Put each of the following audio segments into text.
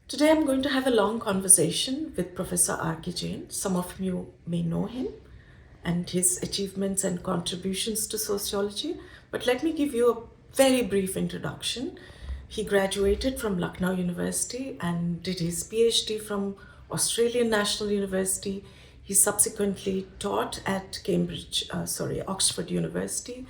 Today I'm going to have a long conversation with Professor R.K. Jain. Some of you may know him and his achievements and contributions to sociology, but let me give you a very brief introduction. He graduated from Lucknow University and did his PhD from Australian National University. He subsequently taught at Oxford University,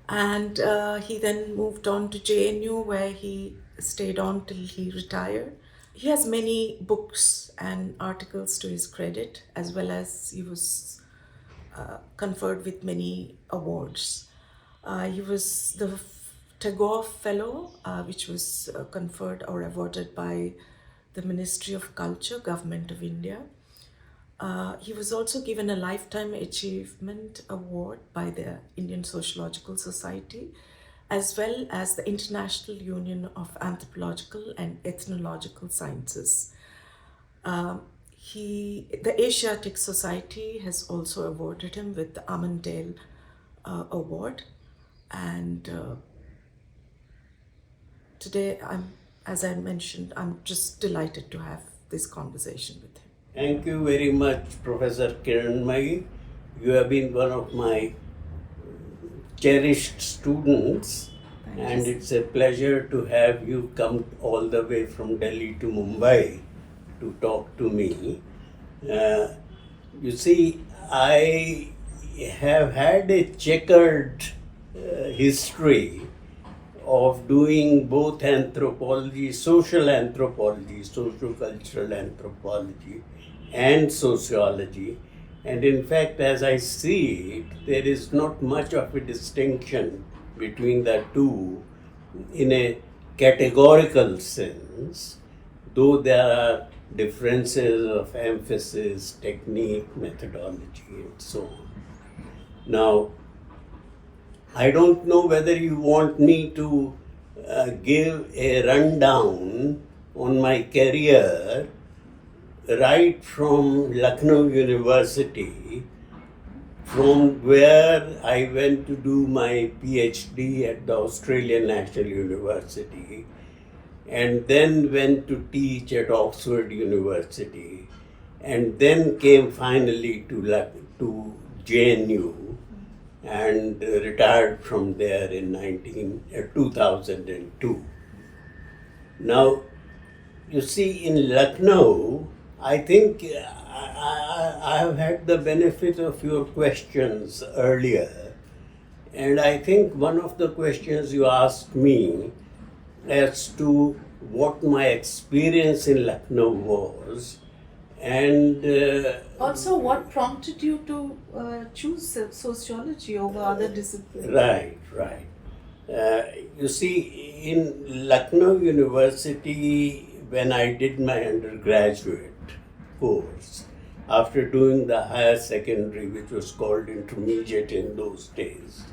and he then moved on to JNU, where he stayed on till he retired. He has many books and articles to his credit, as well as he was conferred with many awards. He was the Tagore Fellow, which was conferred or awarded by the Ministry of Culture, Government of India. He was also given a Lifetime Achievement Award by the Indian Sociological Society, as well as the International Union of Anthropological and Ethnological Sciences. The Asiatic Society has also awarded him with the Armandale Award. And today, as I mentioned, I'm just delighted to have this conversation with him. Thank you very much, Professor Kiranmai. You have been one of my cherished students, and it's a pleasure to have you come all the way from Delhi to Mumbai to talk to me. You see, I have had a checkered history of doing both anthropology, socio-cultural anthropology, and sociology. And in fact, as I see it, there is not much of a distinction between the two in a categorical sense, though there are differences of emphasis, technique, methodology, and so on. Now, I don't know whether you want me to give a rundown on my career right from Lucknow University, from where I went to do my PhD at the Australian National University, and then went to teach at Oxford University, and then came finally to JNU and retired from there in 2002. Now, you see, in Lucknow, I think I have had the benefit of your questions earlier, and I think one of the questions you asked me as to what my experience in Lucknow was, and also what prompted you to choose sociology over other disciplines. Right. You see, in Lucknow University, when I did my undergraduate course, after doing the higher secondary, which was called intermediate in those days,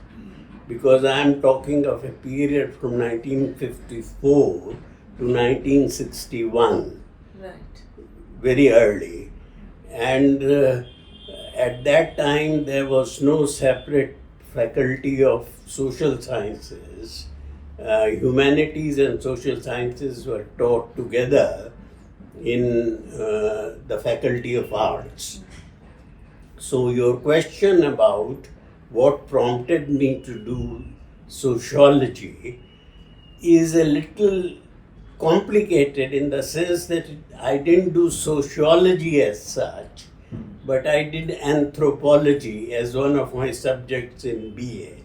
because I am talking of a period from 1954 to 1961, right, very early, and at that time there was no separate faculty of social sciences. Humanities and social sciences were taught together in the Faculty of Arts. So your question about what prompted me to do sociology is a little complicated in the sense that I didn't do sociology as such, but I did anthropology as one of my subjects in BA,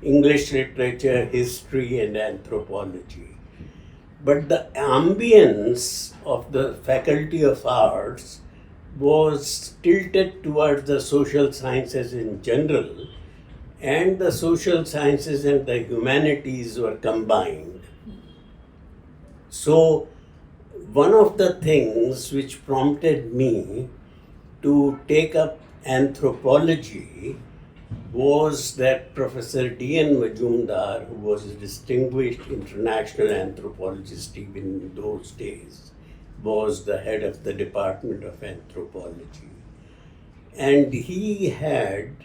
English literature, history, and anthropology. But the ambience of the Faculty of Arts was tilted towards the social sciences in general, and the social sciences and the humanities were combined. So, one of the things which prompted me to take up anthropology was that Professor D.N. Majumdar, who was a distinguished international anthropologist even in those days, was the head of the Department of Anthropology. And he had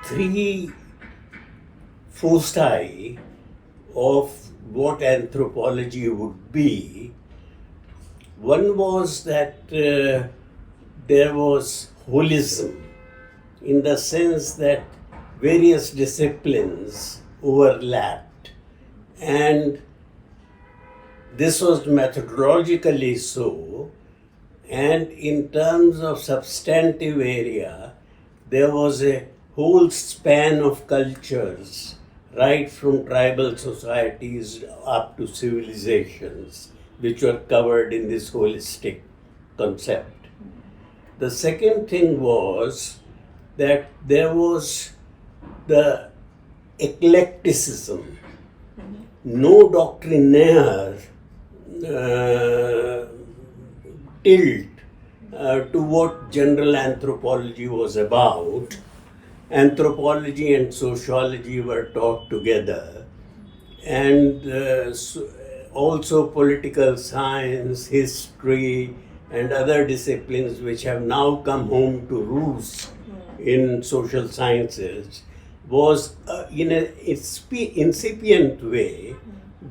3 foci of what anthropology would be. One was that there was holism, in the sense that various disciplines overlapped, and this was methodologically so, and in terms of substantive area, there was a whole span of cultures, right from tribal societies up to civilizations, which were covered in this holistic concept. The second thing was that there was the eclecticism, no doctrinaire tilt to what general anthropology was about. Anthropology and sociology were taught together, and also political science, history, and other disciplines which have now come home to roost in social sciences was in an incipient way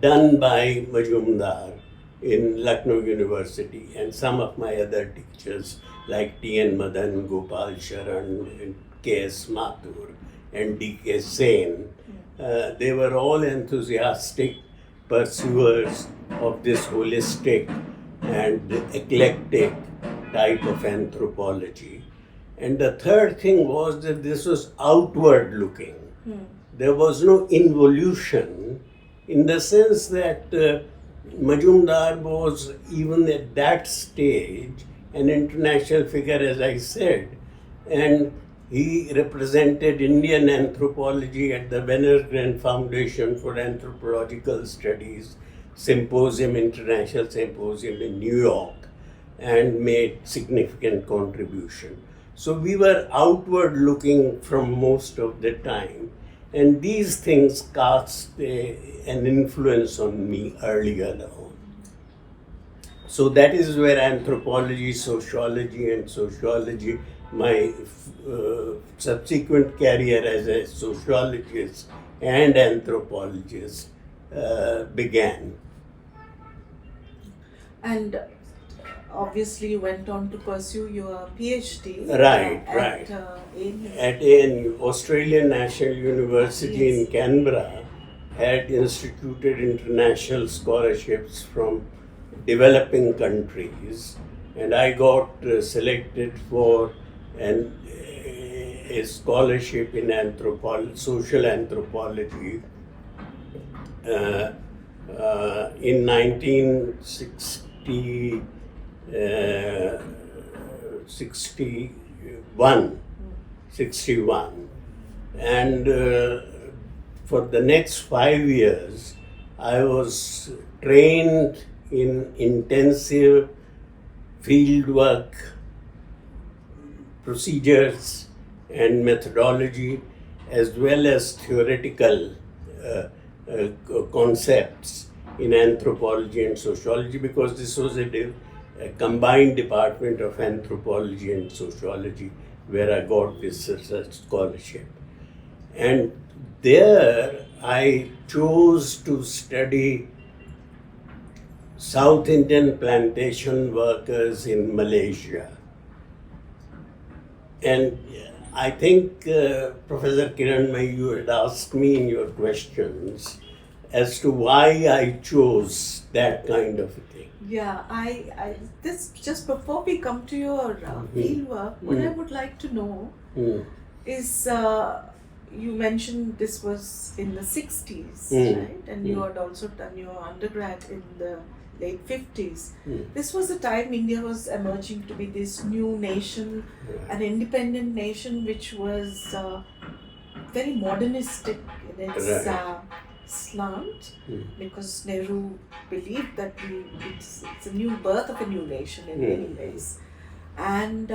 done by Majumdar in Lucknow University, and some of my other teachers like T.N. Madan, Gopal Sharan, and K.S. Mathur, and D.K. Sen. They were all enthusiastic pursuers of this holistic and eclectic type of anthropology. And the third thing was that this was outward looking. There was no involution, in the sense that Majumdar was, even at that stage, an international figure, as I said, and he represented Indian anthropology at the Wenner-Gren Foundation for Anthropological Studies Symposium, International Symposium in New York, and made significant contribution. So we were outward looking from most of the time, and these things cast an influence on me earlier on. So that is where anthropology, sociology, and sociology, my subsequent career as a sociologist and anthropologist began. And obviously you went on to pursue your PhD Right. At ANU, Australian National University in Canberra, had instituted international scholarships from developing countries, and I got selected for a scholarship in social anthropology in 1961, and for the next 5 years I was trained in intensive fieldwork procedures and methodology, as well as theoretical concepts in anthropology and sociology, because this was a combined department of anthropology and sociology where I got this scholarship. And there I chose to study South Indian plantation workers in Malaysia. And I think, Professor Kiranmai, you had asked me in your questions as to why I chose that kind of a thing. Yeah, I this just before we come to your fieldwork, what I would like to know is, you mentioned this was in the 60s, right? And you had also done your undergrad in the late 50s. This was the time India was emerging to be this new nation, an independent nation which was very modernistic in its slant, because Nehru believed that it's a new birth of a new nation in many ways. And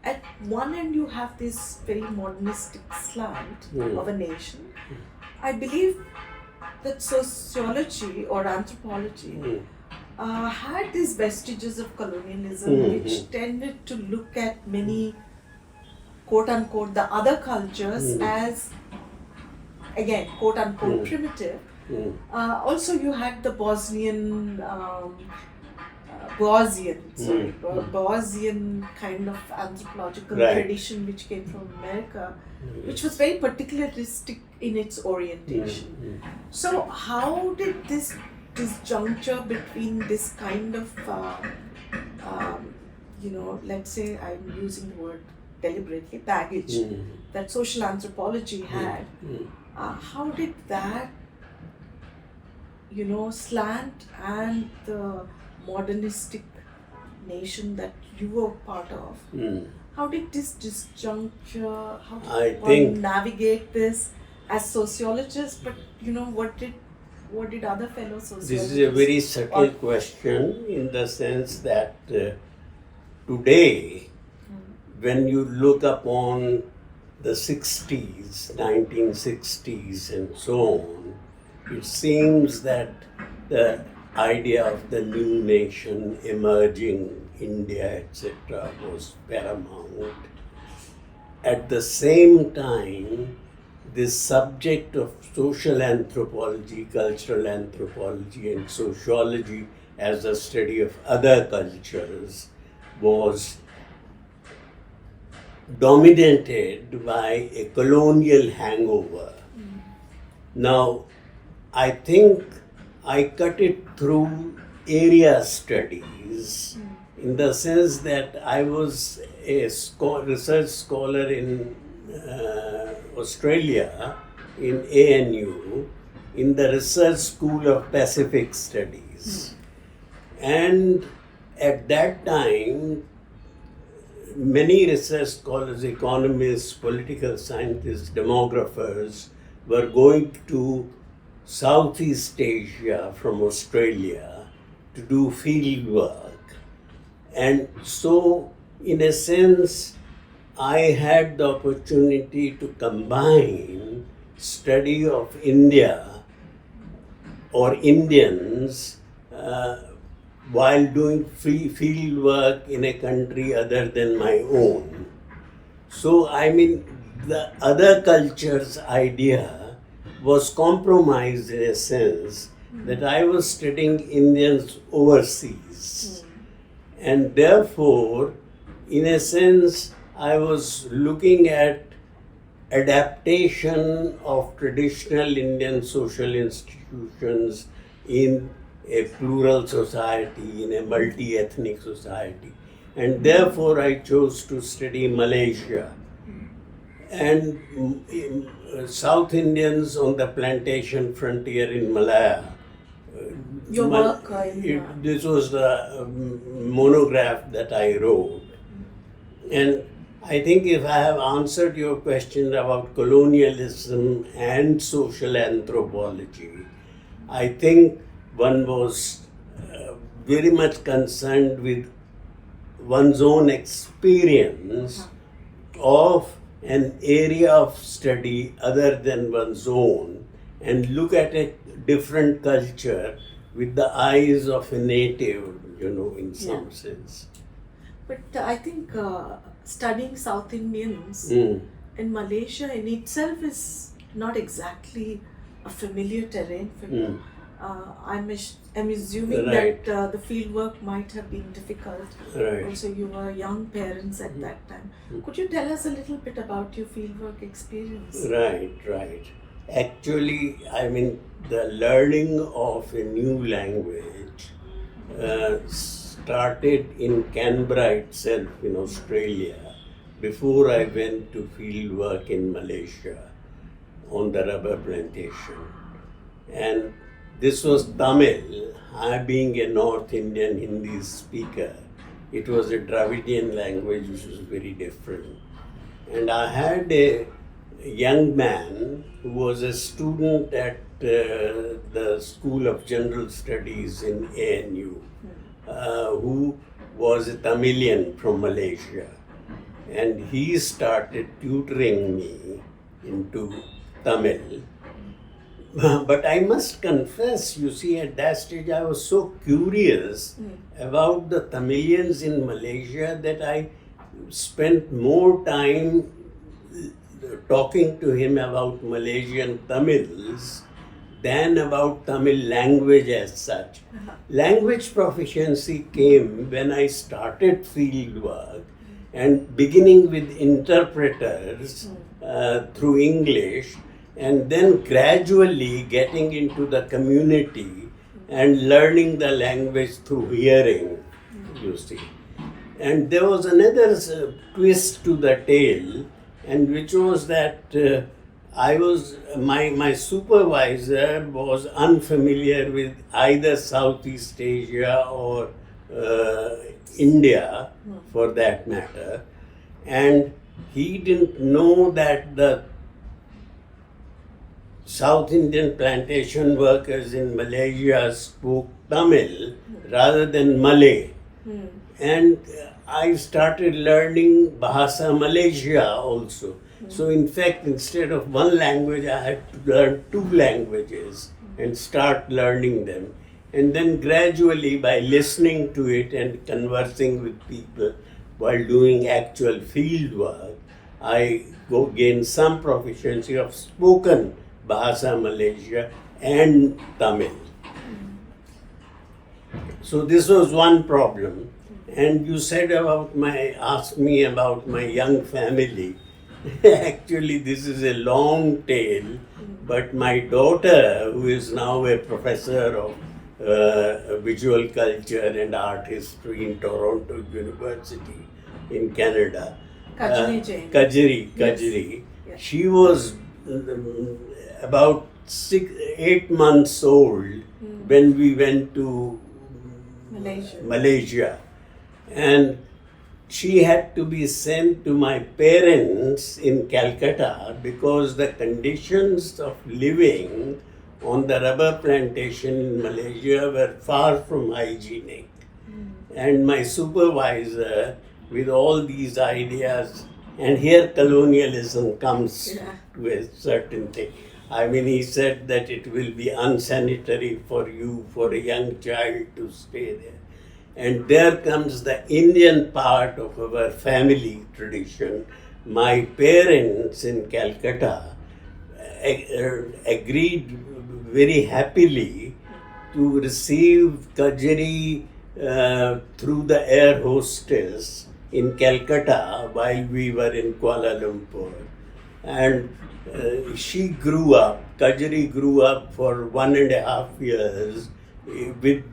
at one end you have this very modernistic slant of a nation. I believe that sociology or anthropology had these vestiges of colonialism, which tended to look at many, quote unquote, the other cultures as, again, quote unquote, primitive. Also, you had the Bosnian Gaussian kind of anthropological Right. tradition which came from America, which was very particularistic in its orientation. So how did this disjuncture between this kind of, let's say, I'm using the word deliberately, baggage that social anthropology had, how did that, slant and the modernistic nation that you were part of, how did this disjuncture, how did one navigate this as sociologists, but what did other fellow sociologists? This is a very subtle question in the sense that today, when you look upon the 60s, 1960s and so on, it seems that the idea of the new nation emerging, India, etc., was paramount. At the same time, this subject of social anthropology, cultural anthropology, and sociology as a study of other cultures was dominated by a colonial hangover. Now, I think I cut it through area studies in the sense that I was a research scholar in Australia, in ANU, in the Research School of Pacific Studies. And at that time, many research scholars, economists, political scientists, demographers were going to Southeast Asia from Australia to do field work. And so, in a sense, I had the opportunity to combine study of India or Indians while doing field work in a country other than my own. So, I mean, the other culture's idea was compromised in a sense that I was studying Indians overseas. And therefore, in a sense, I was looking at adaptation of traditional Indian social institutions in a plural society, in a multi-ethnic society. And therefore, I chose to study Malaysia. And South Indians on the plantation frontier in Malaya. Your work this was the monograph that I wrote. And I think if I have answered your question about colonialism and social anthropology, I think one was very much concerned with one's own experience of an area of study other than one's own and look at a different culture with the eyes of a native, in some sense. But I think studying South Indians in Malaysia in itself is not exactly a familiar terrain for you. I'm assuming Right. that the field work might have been difficult. Right. Also, you were young parents at that time. Could you tell us a little bit about your fieldwork experience? Right. Actually, I mean, the learning of a new language started in Canberra itself in Australia before I went to field work in Malaysia on the rubber plantation. And this was Tamil. I being a North Indian Hindi speaker, it was a Dravidian language which was very different. And I had a young man who was a student at the School of General Studies in ANU, who was a Tamilian from Malaysia. And he started tutoring me into Tamil. But I must confess, you see, at that stage I was so curious about the Tamilians in Malaysia that I spent more time talking to him about Malaysian Tamils than about Tamil language as such. Language proficiency came when I started field work and beginning with interpreters through English, and then gradually getting into the community and learning the language through hearing, you see. And there was another twist to the tale, and which was that my supervisor was unfamiliar with either Southeast Asia or India, for that matter, and he didn't know that the South Indian plantation workers in Malaysia spoke Tamil rather than Malay. And I started learning Bahasa Malaysia also. So in fact, instead of one language, I had to learn two languages and start learning them. And then gradually, by listening to it and conversing with people while doing actual field work, I gain some proficiency of spoken Bahasa Malaysia and Tamil. So this was one problem. And you said asked me about my young family. Actually, this is a long tale, but my daughter, who is now a professor of visual culture and art history in Toronto University in Canada, Jain. Kajri. Yes. She was about 8 months old when we went to Malaysia. And she had to be sent to my parents in Calcutta because the conditions of living on the rubber plantation in Malaysia were far from hygienic. And my supervisor, with all these ideas, and here colonialism comes to a certain thing. I mean, he said that it will be unsanitary for you, for a young child to stay there. And there comes the Indian part of our family tradition. My parents in Calcutta agreed very happily to receive Kajri through the air hostess in Calcutta while we were in Kuala Lumpur. And she grew up, Kajri grew up for 1.5 years with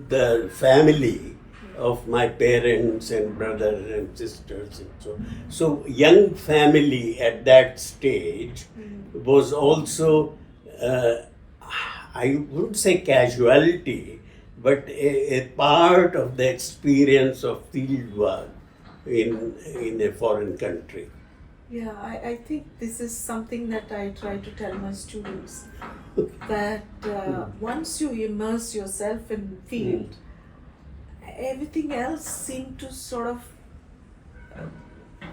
the family of my parents and brothers and sisters and so on. So young family at that stage was also, I wouldn't say casualty, but a part of the experience of field work in a foreign country. Yeah, I think this is something that I try to tell my students, that once you immerse yourself in field, everything else seems to sort of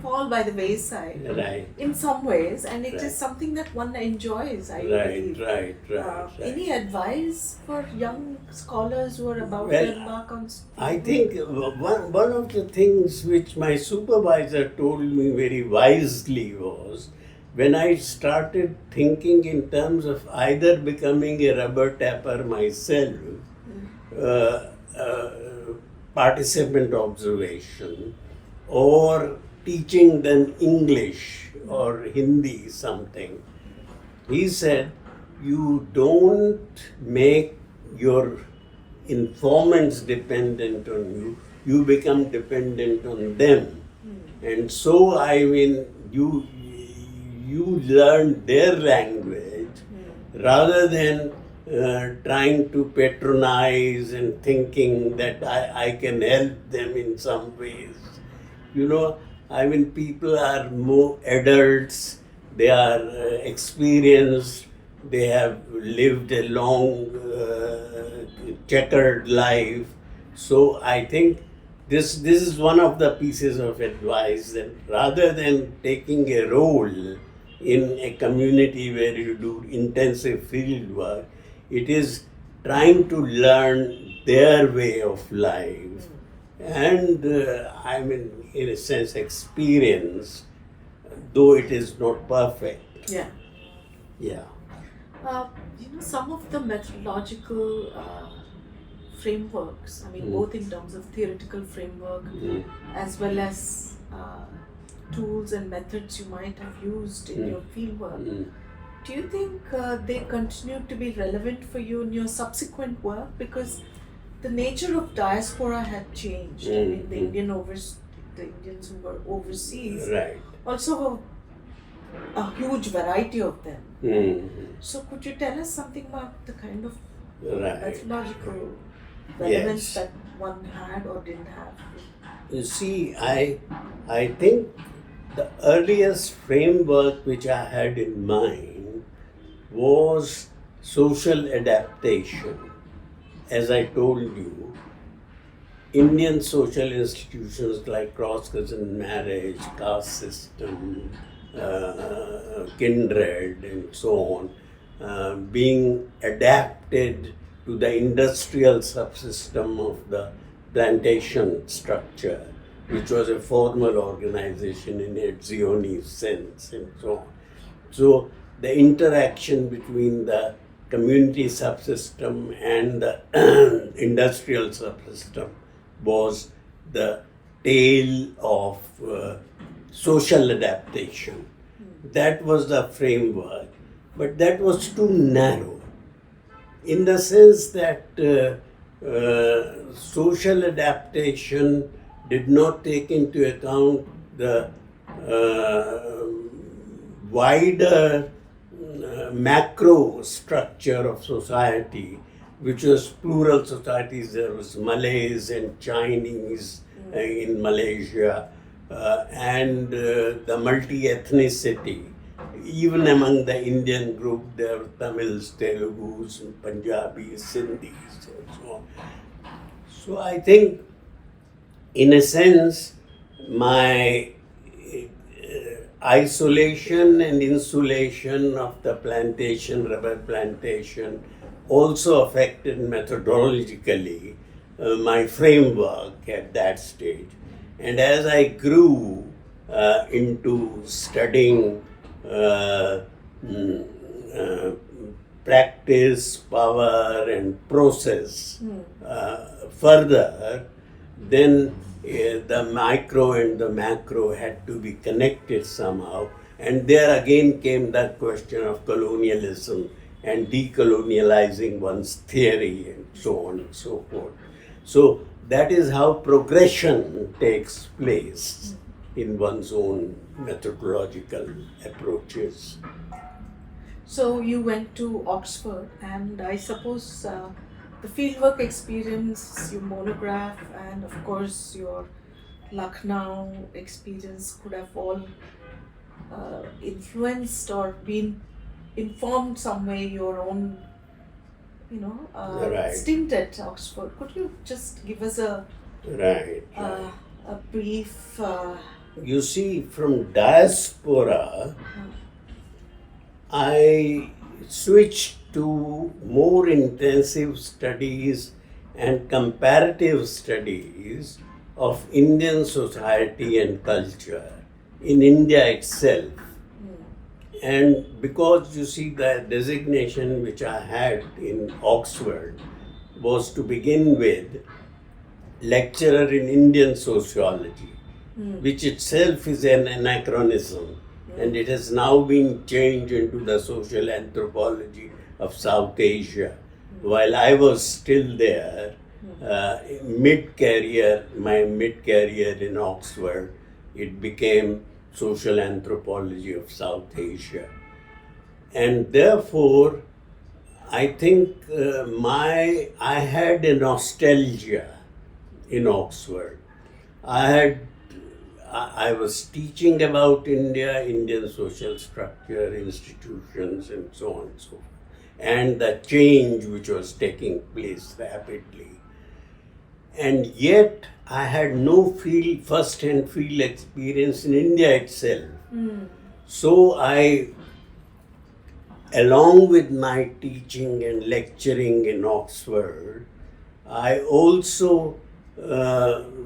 fall by the wayside in some ways, and it is something that one enjoys, I believe. Right. Any advice for young scholars who are about to embark on I think one of the things which my supervisor told me very wisely was, when I started thinking in terms of either becoming a rubber tapper myself, participant observation, or teaching them English or Hindi something, he said, you don't make your informants dependent on you, you become dependent on them. And so, I mean, you learn their language rather than trying to patronize and thinking that I can help them in some ways. You know, I mean, people are more adults, they are experienced, they have lived a long, checkered life. So I think this is one of the pieces of advice, that rather than taking a role in a community where you do intensive field work, it is trying to learn their way of life and, I mean, in a sense, experience, though it is not perfect. Yeah. Some of the methodological frameworks, I mean, both in terms of theoretical framework as well as tools and methods you might have used in your fieldwork. Do you think they continue to be relevant for you in your subsequent work? Because the nature of diaspora had changed. I mean, the Indians who were overseas also have a huge variety of them. So could you tell us something about the kind of methodological relevance that one had or didn't have? You see, I think the earliest framework which I had in mind was social adaptation. As I told you, Indian social institutions like cross-cousin marriage, caste system, kindred, and so on, being adapted to the industrial subsystem of the plantation structure, which was a formal organization in a Zionist sense, and so on. So the interaction between the community subsystem and the industrial subsystem was the tale of social adaptation. That was the framework, but that was too narrow in the sense that social adaptation did not take into account the wider macro structure of society, which was plural societies. There was Malays and Chinese in Malaysia, and the multi-ethnicity. Even among the Indian group, there were Tamils, Telugus, Punjabis, Sindhis, and so on. So I think, in a sense, my isolation and insulation of the plantation, rubber plantation, also affected methodologically my framework at that stage. And as I grew into studying practice, power, and process further, then the micro and the macro had to be connected somehow. And there again came that question of colonialism and decolonializing one's theory and so on and so forth. So that is how progression takes place in one's own methodological approaches. So you went to Oxford, and I suppose the fieldwork experience, your monograph, and of course your Lucknow experience could have all influenced or been informed some way your own, stint at Oxford. Could you just give us a brief? You see, from Diaspora, I switched to more intensive studies and comparative studies of Indian society and culture in India itself. And because you see the designation which I had in Oxford was to begin with lecturer in Indian sociology, which itself is an anachronism. And it has now been changed into the social anthropology of South Asia. While I was still there, my mid-career in Oxford, it became social anthropology of South Asia. And therefore, I think I had a nostalgia in Oxford. I was teaching about India, Indian social structure, institutions, and so on and so forth, and the change which was taking place rapidly. And yet, I had no first-hand field experience in India itself. So I, along with my teaching and lecturing in Oxford, I also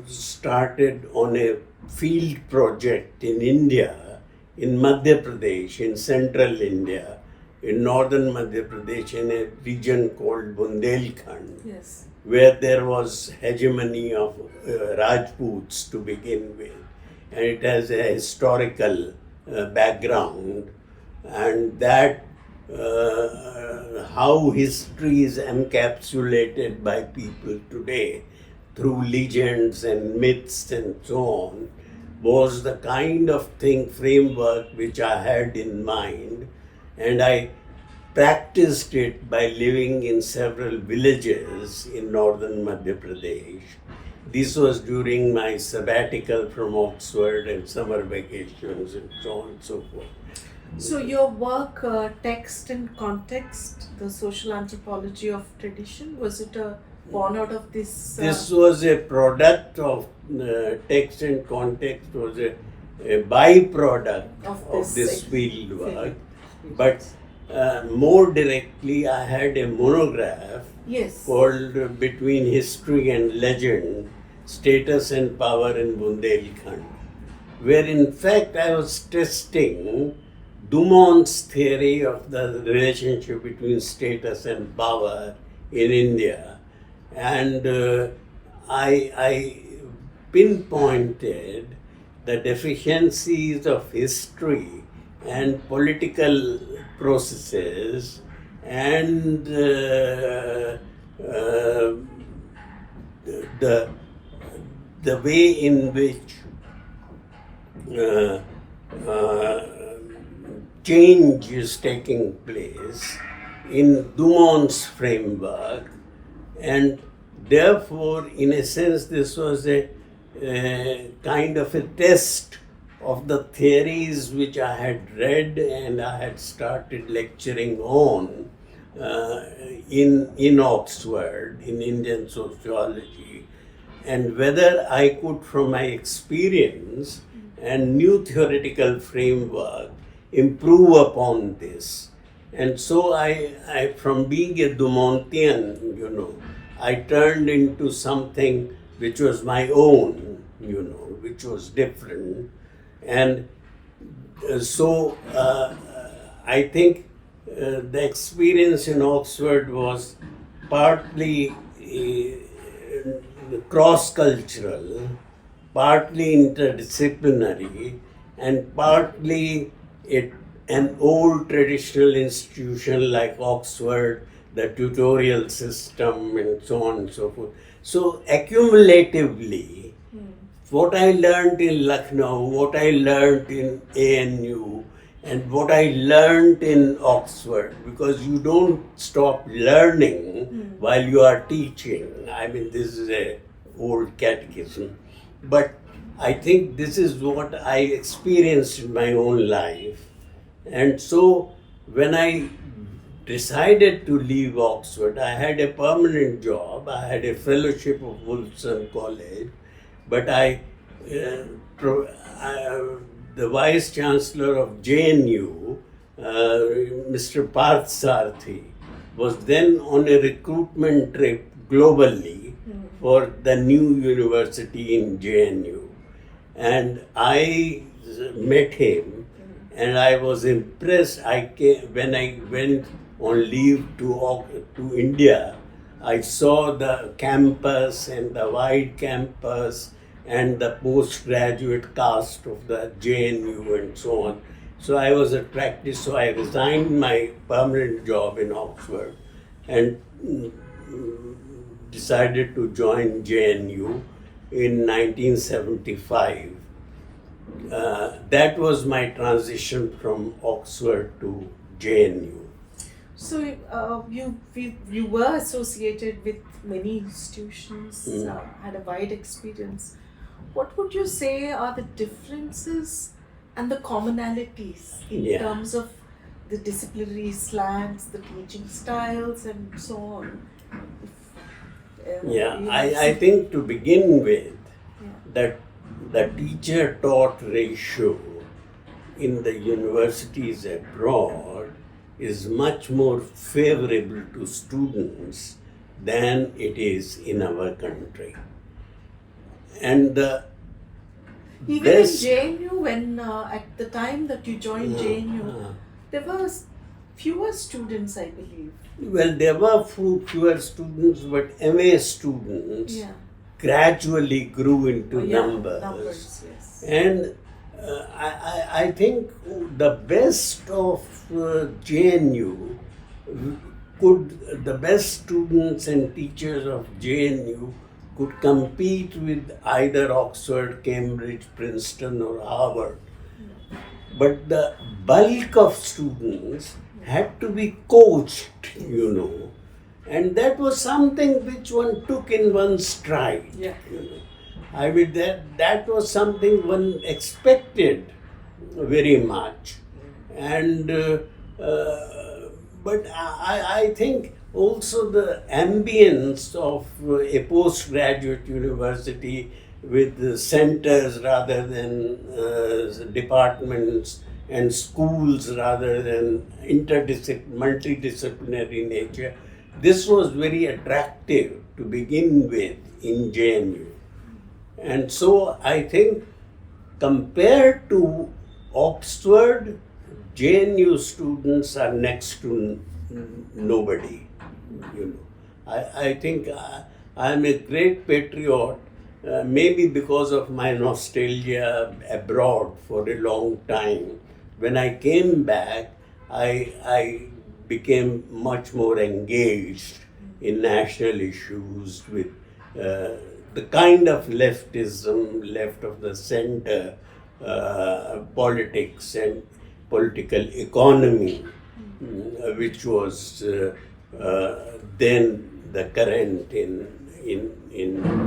started on a field project in India, in Madhya Pradesh, in central India, in northern Madhya Pradesh in a region called Bundelkhand, Yes. where there was hegemony of Rajputs to begin with, and it has a historical background, and that how history is encapsulated by people today through legends and myths and so on was the kind of framework which I had in mind, and I practiced it by living in several villages in northern Madhya Pradesh. This was during my sabbatical from Oxford and summer vacations and so on and so forth. So your work, Text and Context, the social anthropology of tradition, was it born out of this? This was a product of Text and Context, was a byproduct of this field work. But more directly, I had a monograph called Between History and Legend, Status and Power in Bundelkhand, where in fact I was testing Dumont's theory of the relationship between status and power in India. And I pinpointed the deficiencies of history and political processes and the way in which change is taking place in Dumont's framework, and therefore, in a sense, this was a kind of a test of the theories which I had read and I had started lecturing on in Oxford, in Indian sociology, and whether I could, from my experience and new theoretical framework, improve upon this. And so I from being a Dumontian, I turned into something which was my own, which was different. And so I think the experience in Oxford was partly cross-cultural, partly interdisciplinary, and partly an old traditional institution like Oxford, the tutorial system, and so on and so forth. So accumulatively, what I learned in Lucknow, what I learned in ANU, and what I learned in Oxford, because you don't stop learning while you are teaching. I mean, this is an old catechism. But I think this is what I experienced in my own life. And so when I decided to leave Oxford, I had a permanent job. I had a fellowship of Wolfson College, but the Vice Chancellor of JNU, Mr. Parth Sarthi, was then on a recruitment trip globally for the new university in JNU. And I met him and I was impressed. When I went on leave to India, I saw the campus and the wide campus and the postgraduate cast of the JNU and so on. So I was attracted, so I resigned my permanent job in Oxford and decided to join JNU in 1975. That was my transition from Oxford to JNU. So you were associated with many institutions, had a wide experience. What would you say are the differences and the commonalities in terms of the disciplinary slangs, the teaching styles, and so on? I think to begin with, that the teacher-taught ratio in the universities abroad is much more favorable to students than it is in our country. And even in JNU, when at the time that you joined JNU, there were fewer students, I believe. Well, there were fewer students, but MA students gradually grew into numbers. Yes. And I think the best of JNU the best students and teachers of JNU could compete with either Oxford, Cambridge, Princeton, or Harvard. But the bulk of students had to be coached, and that was something which one took in one's stride. I mean, that was something one expected very much. And but I think also the ambience of a postgraduate university with centers rather than departments and schools rather than multidisciplinary nature, this was very attractive to begin with in JNU. And so I think compared to Oxford, JNU students are next to nobody. I think I'm a great patriot, maybe because of my nostalgia abroad for a long time. When I came back, I became much more engaged in national issues with the kind of leftism, left of the center, politics and political economy, which was then the current in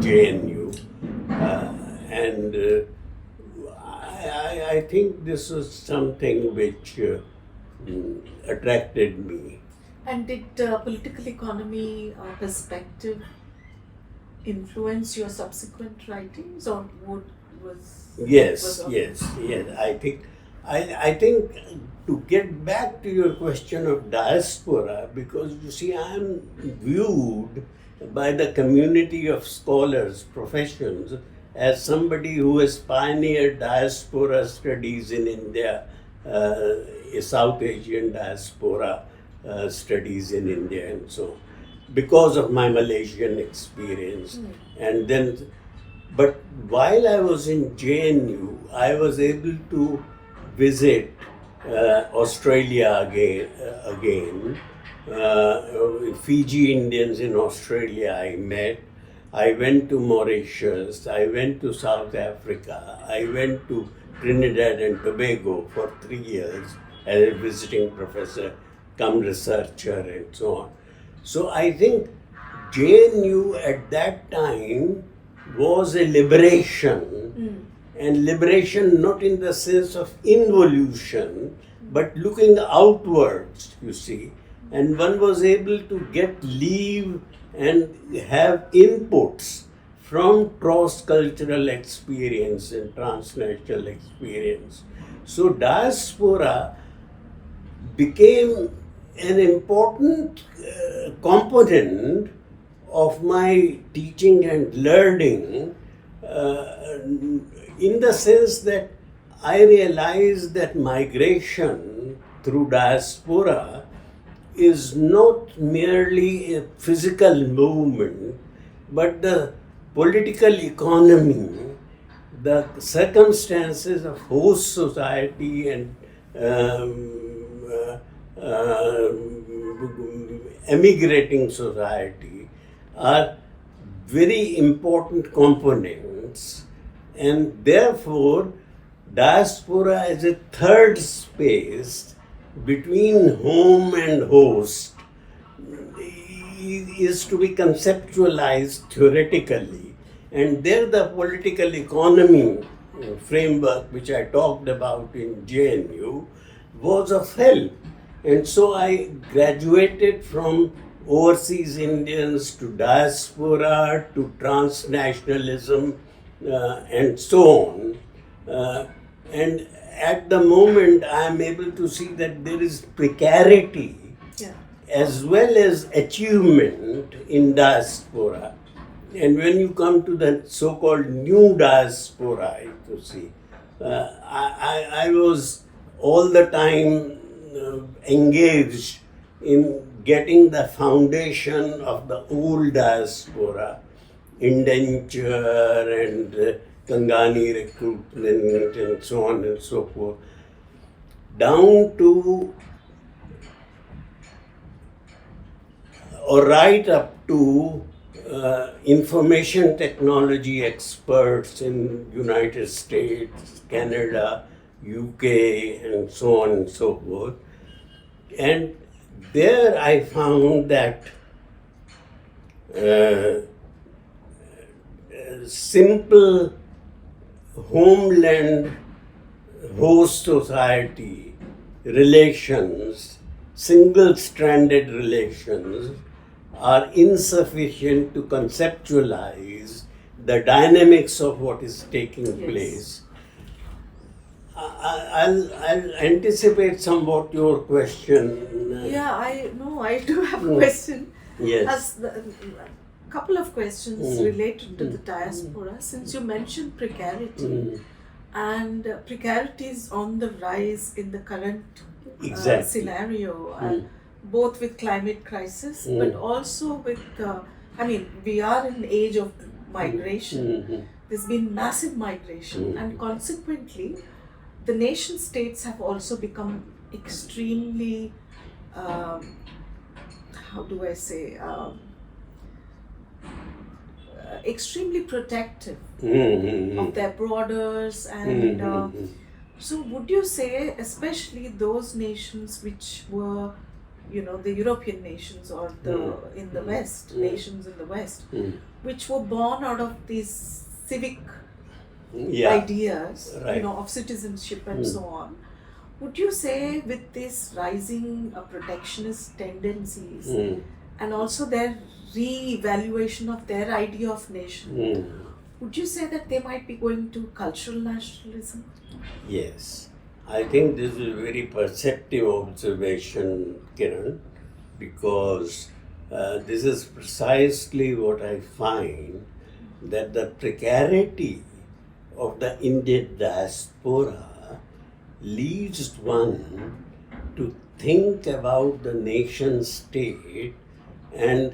JNU. And I think this was something which attracted me. And did political economy perspective influence your subsequent writings, or Yes. I think to get back to your question of diaspora, because you see, I am viewed by the community of scholars, professions, as somebody who has pioneered diaspora studies in India, South Asian diaspora studies in India, and so on, because of my Malaysian experience. And then, but while I was in JNU, I was able to visit Australia again. Fiji Indians in Australia I met. I went to Mauritius. I went to South Africa. I went to Trinidad and Tobago for 3 years as a visiting professor, cum researcher, and so on. So I think JNU at that time was a liberation, and liberation not in the sense of involution, but looking outwards, you see. And one was able to get leave and have inputs from cross-cultural experience and transnational experience. So diaspora became an important component of my teaching and learning, in the sense that I realized that migration through diaspora is not merely a physical movement, but the political economy, the circumstances of host society and emigrating society are very important components, and therefore diaspora as a third space between home and host is to be conceptualized theoretically. And there the political economy framework which I talked about in JNU was of help. And so I graduated from overseas Indians to diaspora to transnationalism and so on. And at the moment I am able to see that there is precarity as well as achievement in diaspora. And when you come to the so-called new diaspora, you see, I was all the time engaged in getting the foundation of the old diaspora, indenture and Kangani recruitment and so on and so forth, down to or right up to information technology experts in United States, Canada, UK, and so on and so forth. And there I found that simple homeland host society relations, single-stranded relations, are insufficient to conceptualize the dynamics of what is taking place. I'll anticipate somewhat your question. Yeah, I do have a question. Yes. A couple of questions related to the diaspora. Since you mentioned precarity, and precarity is on the rise in the current scenario, both with climate crisis, but also with, we are in an age of migration. There's been massive migration, and consequently, the nation states have also become extremely, extremely protective of their borders, and so would you say, especially those nations which were, the European nations or in the West, nations in the West, which were born out of these civic ideas, of citizenship and so on, would you say with this rising protectionist tendencies and also their re-evaluation of their idea of nation, would you say that they might be going to cultural nationalism? Yes, I think this is a very perceptive observation, Kiran, because this is precisely what I find, that the precarity of the Indian diaspora leads one to think about the nation state and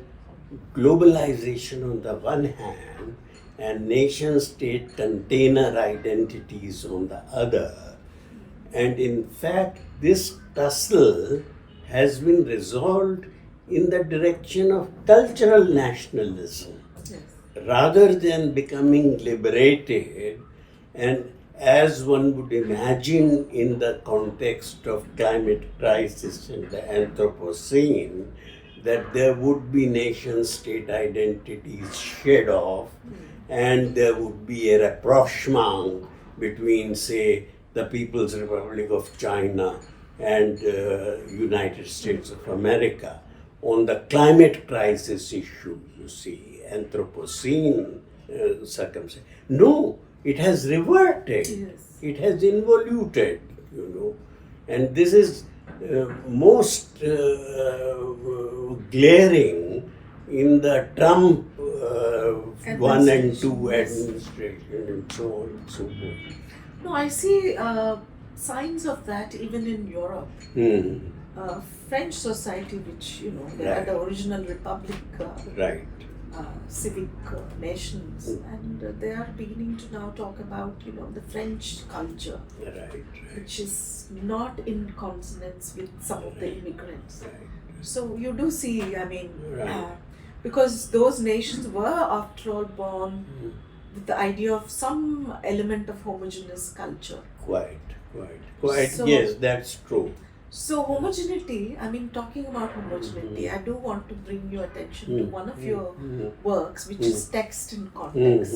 globalization on the one hand and nation state container identities on the other. And in fact, this tussle has been resolved in the direction of cultural nationalism, rather than becoming liberated. And as one would imagine in the context of climate crisis and the Anthropocene, that there would be nation-state identities shed off, and there would be a rapprochement between, say, the People's Republic of China and United States of America on the climate crisis issue, you see, Anthropocene circumstance. No, it has reverted. Yes. It has involuted, and this is most glaring in the Trump 1 and 2 administration and so on and so forth. No, I see signs of that even in Europe. French society, which, they are the original republic, civic nations, and they are beginning to now talk about, the French culture, which is not in consonance with some of the immigrants. So you do see, because those nations were, after all, born with the idea of some element of homogeneous culture. Quite. So, yes, that's true. So homogeneity, talking about homogeneity, I do want to bring your attention to one of your works, which is Text in Context,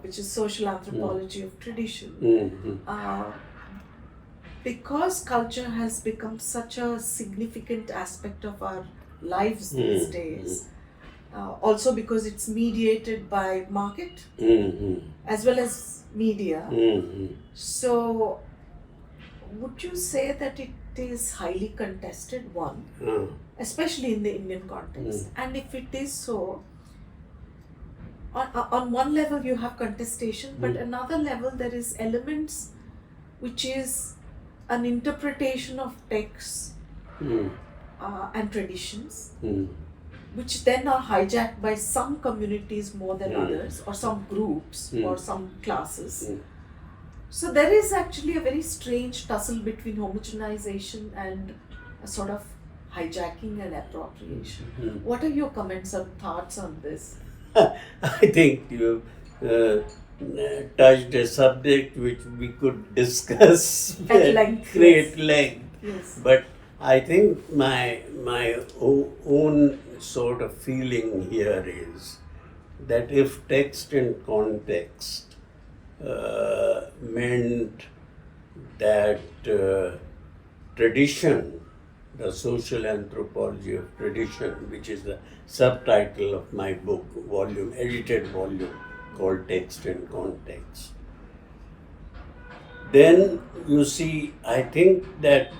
which is Social Anthropology of Tradition. Because culture has become such a significant aspect of our lives these days, also because it's mediated by market as well as media. So would you say that it is highly contested, one, especially in the Indian context? And if it is so, on one level you have contestation, but another level there is elements which is an interpretation of texts Mm. and traditions, Mm. which then are hijacked by some communities more than others, or some groups, or some classes. So there is actually a very strange tussle between homogenization and a sort of hijacking and appropriation. What are your comments and thoughts on this? I think you touched a subject which we could discuss At length, great yes. length. Yes. But I think my own sort of feeling here is that if text and context meant that tradition, the social anthropology of tradition, which is the subtitle of my book, edited volume called Text and Context, then you see, I think that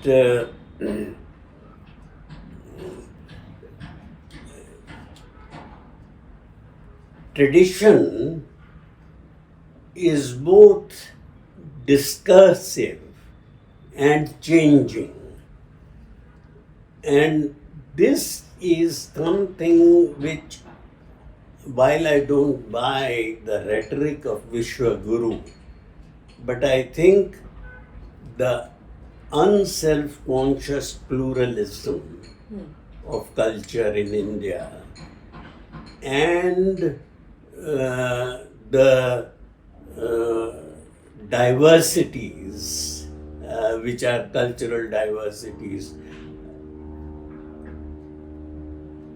tradition is both discursive and changing. And this is something which, while I don't buy the rhetoric of Vishwaguru, but I think the unself-conscious pluralism of culture in India and the diversities, which are cultural diversities,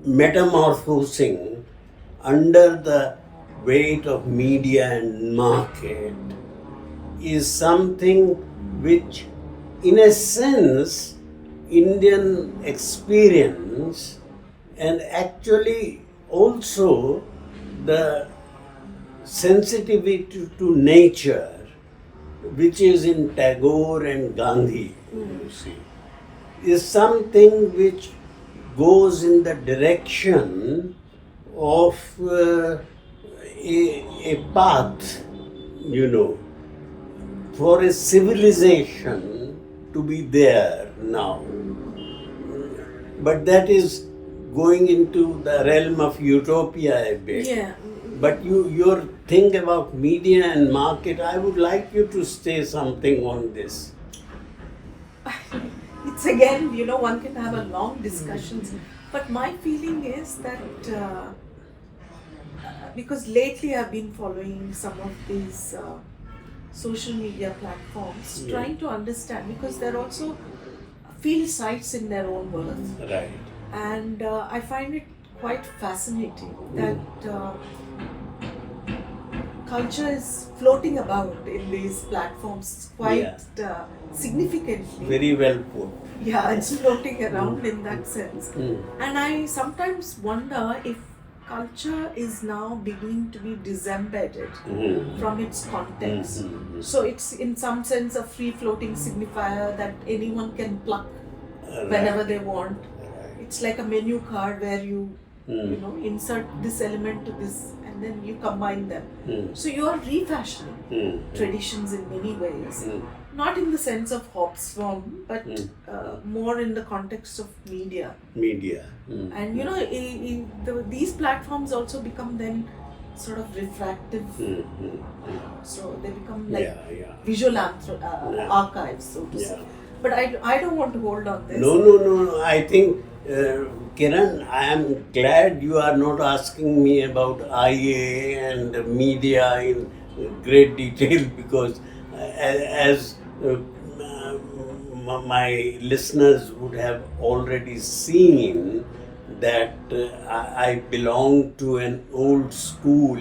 metamorphosing under the weight of media and market is something which, in a sense, Indian experience and actually also the sensitivity to nature, which is in Tagore and Gandhi, you see, is something which goes in the direction of a path, for a civilization to be there now. But that is going into the realm of utopia a bit. Yeah. But your thing about media and market, I would like you to say something on this. It's again, one can have a long discussions, but my feeling is that because lately I've been following some of these social media platforms, trying to understand, because they're also field sites in their own worth. Right. And I find it quite fascinating that culture is floating about in these platforms quite significantly. Very well put. Yeah, it's floating around in that sense. And I sometimes wonder if culture is now beginning to be disembedded from its context. So it's in some sense a free-floating signifier that anyone can pluck whenever they want. It's like a menu card where you insert this element to this and then you combine them. So you are refashioning traditions in many ways. Not in the sense of Hobsbawm, but more in the context of media. And these platforms also become then sort of refractive. So they become like visual archives, so to say. But I don't want to hold on this. No. I think, Kiran, I am glad you are not asking me about IA and media in great detail, because as my listeners would have already seen that I belong to an old school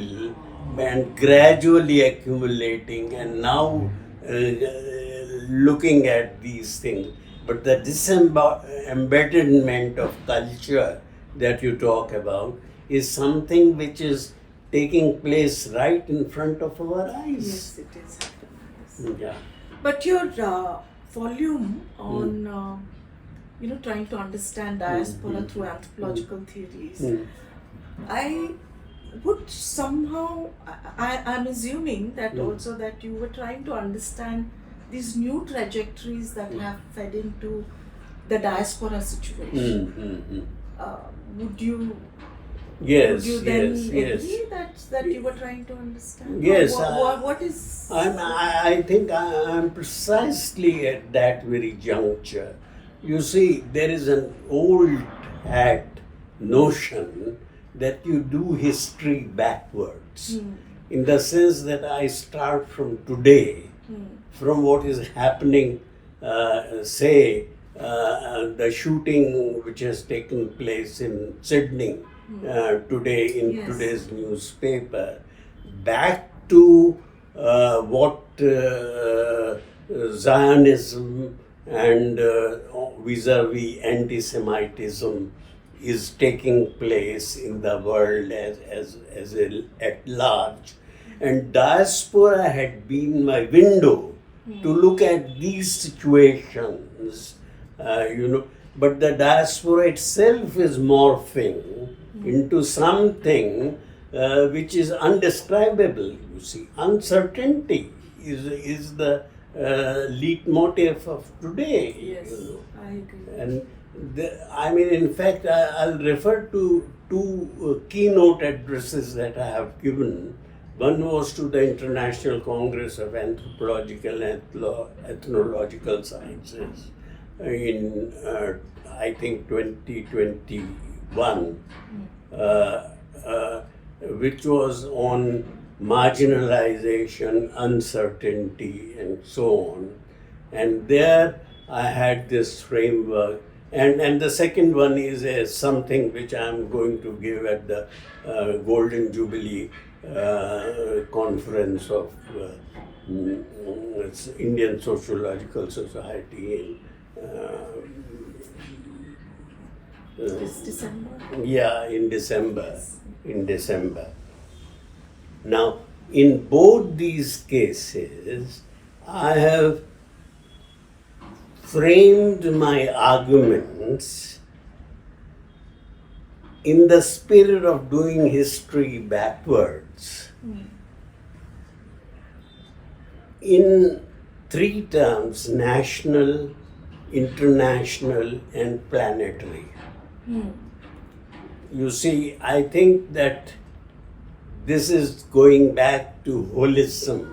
and gradually accumulating and now looking at these things. But the disembedment of culture that you talk about is something which is taking place right in front of our eyes. Yes, it is happening. Yeah. But your volume on trying to understand diaspora through anthropological theories, I would somehow, I'm assuming that also that you were trying to understand these new trajectories that have fed into the diaspora situation. Would you Yes, would you then yes. agree that you were trying to understand? Yes, What is? I think I'm precisely at that very juncture. You see, there is an old hat notion that you do history backwards, in the sense that I start from today, from what is happening, say, the shooting which has taken place in Sydney today in Yes. today's newspaper, back to what Zionism and vis-a-vis anti-Semitism is taking place in the world at large. And diaspora had been my window to look at these situations, but the diaspora itself is morphing into something which is undescribable, you see. Uncertainty is the leitmotif of today. Yes, I agree. And in fact, I'll refer to two keynote addresses that I have given. One was to the International Congress of Anthropological and Ethnological Sciences in, I think, 2021, which was on marginalization, uncertainty, and so on. And there I had this framework. And the second one is something which I'm going to give at the Golden Jubilee conference of Indian Sociological Society This December? in December. In December. Now, in both these cases, I have framed my arguments in the spirit of doing history backwards. In three terms: national, international, and planetary. You see, I think that this is going back to holism,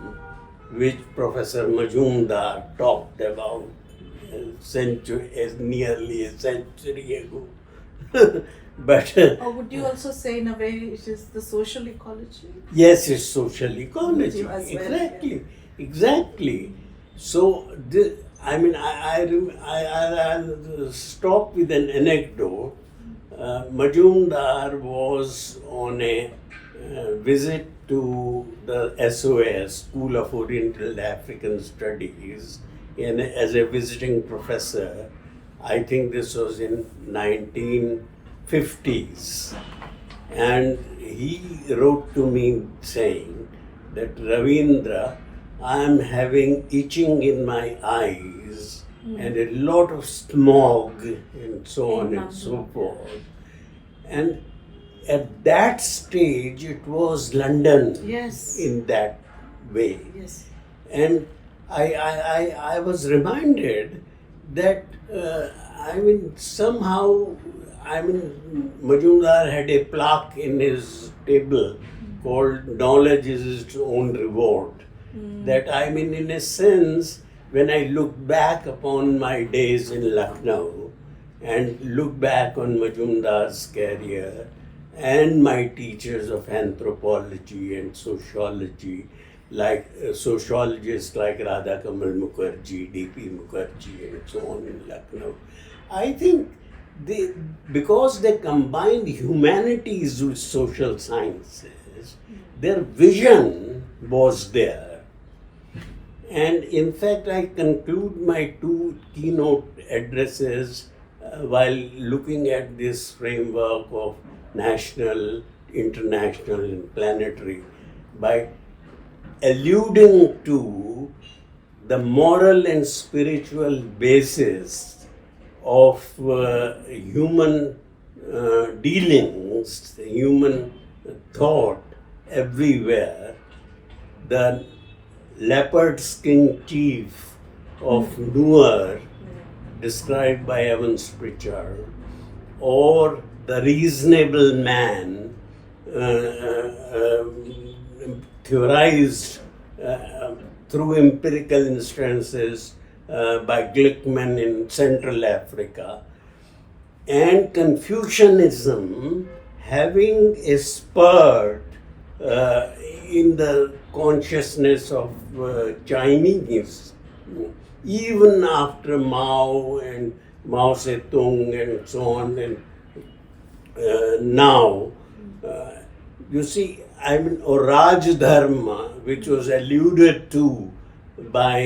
which Professor Majumdar talked about nearly a century ago. But Or would you also say, in a way, it is the social ecology? yes, it's social ecology. You as well, Exactly, exactly. So, I'll stop with an anecdote. Majumdar was on a visit to the SOS, School of Oriental African Studies, as a visiting professor. I think this was in 1950s. And he wrote to me saying that, Ravindra, I am having itching in my eyes and a lot of smog and so on and so forth. And at that stage, it was London. Yes. In that way. Yes. And I was reminded that, Majumdar had a plaque in his table called "Knowledge is its own reward." That, in a sense, when I look back upon my days in Lucknow and look back on Majumdar's career and my teachers of anthropology and sociology, like sociologists like Radha Kamal Mukherjee, D.P. Mukherjee, and so on in Lucknow, I think because they combined humanities with social sciences, their vision was there. And in fact, I conclude my two keynote addresses while looking at this framework of national, international, and planetary by alluding to the moral and spiritual basis of human dealings, human thought everywhere. The leopard skin chief of Noor, described by Evans Pritchard, or the reasonable man, theorized through empirical instances by Glickman in Central Africa, and Confucianism having a spurt in the consciousness of Chinese, even after Mao and Mao Zedong and so on, and now, you see, I mean, or Raj Dharma, which was alluded to by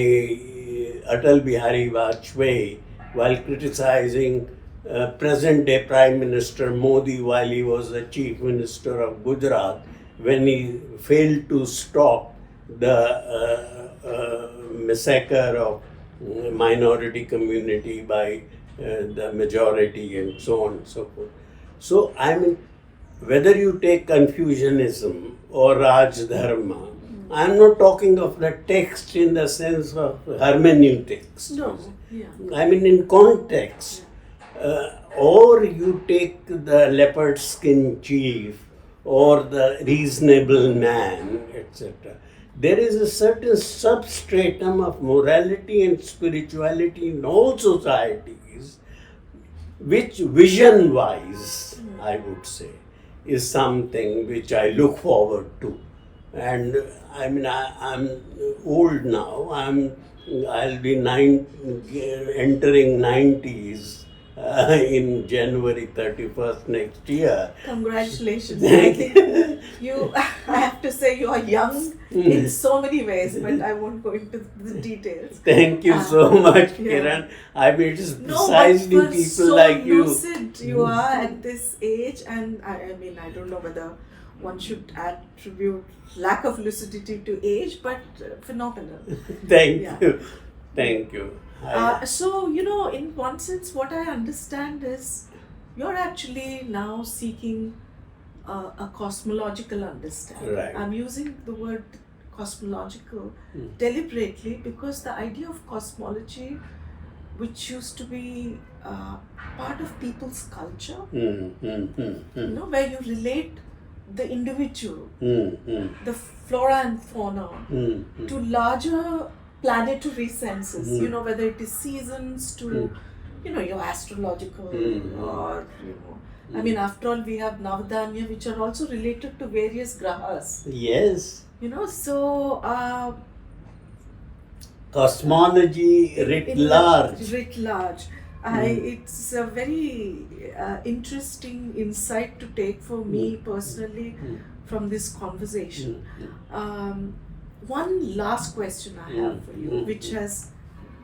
Atal Bihari Vajpayee while criticizing present-day Prime Minister Modi while he was the Chief Minister of Gujarat, when he failed to stop the massacre of minority community by the majority and so on and so forth. So, I mean, whether you take Confucianism or Raj Dharma, I'm not talking of the text in the sense of hermeneutics. No, yeah. I mean, in context. Or you take the leopard skin chief or the reasonable man, etc. There is a certain substratum of morality and spirituality in all societies, which vision-wise, I would say, is something which I look forward to. And I mean, I'm old now. I'll be entering 90s in January 31st next year. Congratulations. I think you, I have to say, you are young in so many ways, but I won't go into the details. Thank you so much, Kiran. I mean, it is precisely but people so like you. lucid you are at this age, and I mean, I don't know whether one should attribute lack of lucidity to age, but phenomenal. Thank Yeah. you. Thank you. So, you know, in one sense, what I understand is you're actually now seeking a cosmological understanding. Right. I'm using the word cosmological deliberately because the idea of cosmology, which used to be part of people's culture, you know, where you relate the individual, the flora and fauna, to larger planetary senses, you know, whether it is seasons to, you know, your astrological or, you know, I mean, after all, we have Navadanya, which are also related to various grahas. Yes. You know, so Cosmology writ large. Writ large. It's a very interesting insight to take for me personally from this conversation. One last question I have for you, which has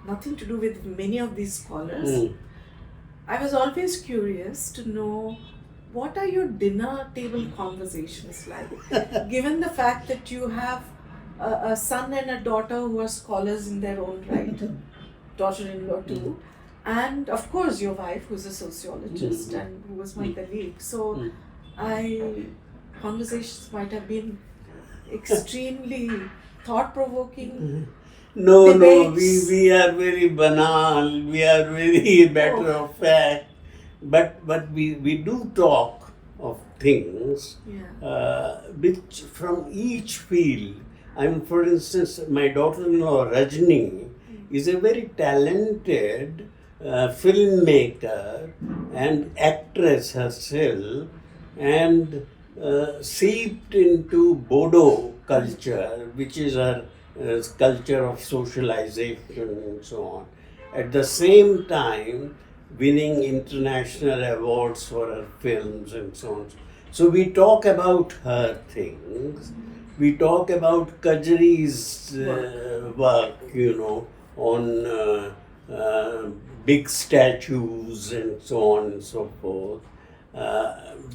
nothing to do with many of these scholars. I was always curious to know, what are your dinner table conversations like? Given the fact that you have a son and a daughter who are scholars in their own right, daughter-in-law too, and of course your wife who's a sociologist and who was my colleague. So conversations might have been extremely thought-provoking. No, debates. we are very banal, we are very matter of fact, but we do talk of things which from each field. I mean, for instance, my daughter-in-law Rajni is a very talented filmmaker and actress herself, and seeped into Bodo culture, which is her culture of socialization and so on. At the same time, winning international awards for her films and so on. So we talk about her things. We talk about Kajri's work, you know, on big statues and so on and so forth,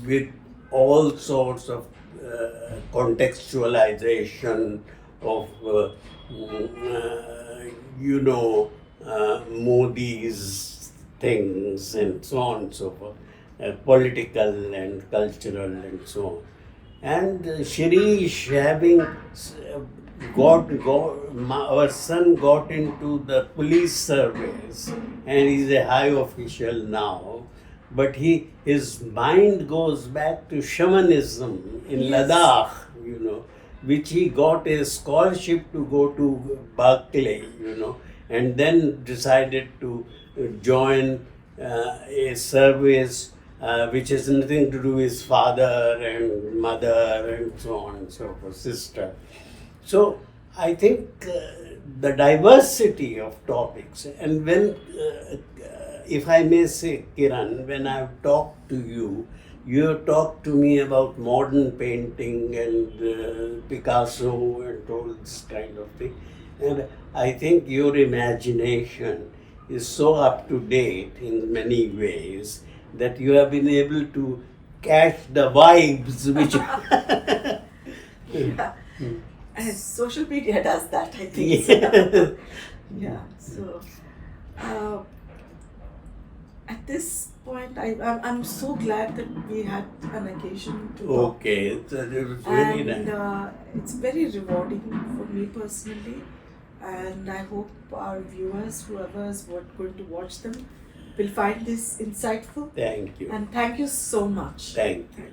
with all sorts of contextualization of, you know, Modi's things and so on and so forth, political and cultural and so on. And Shirish having our son got into the police service and he's a high official now. But his mind goes back to shamanism in Yes. Ladakh, which he got a scholarship to go to Berkeley, and then decided to join a service which has nothing to do with his father and mother and so on and so forth, sister. So I think the diversity of topics, and when, if I may say, Kiran, when I've talked to you, you have talked to me about modern painting and Picasso and all this kind of thing. And I think your imagination is so up to date in many ways that you have been able to catch the vibes which. Yeah. And social media does that, I think. Yeah. Yeah. So, at this point, I'm so glad that we had an occasion to talk. Okay, it was really And nice. it's very rewarding for me personally, and I hope our viewers, whoever is going to watch them, will find this insightful. Thank you. And thank you so much. Thank you.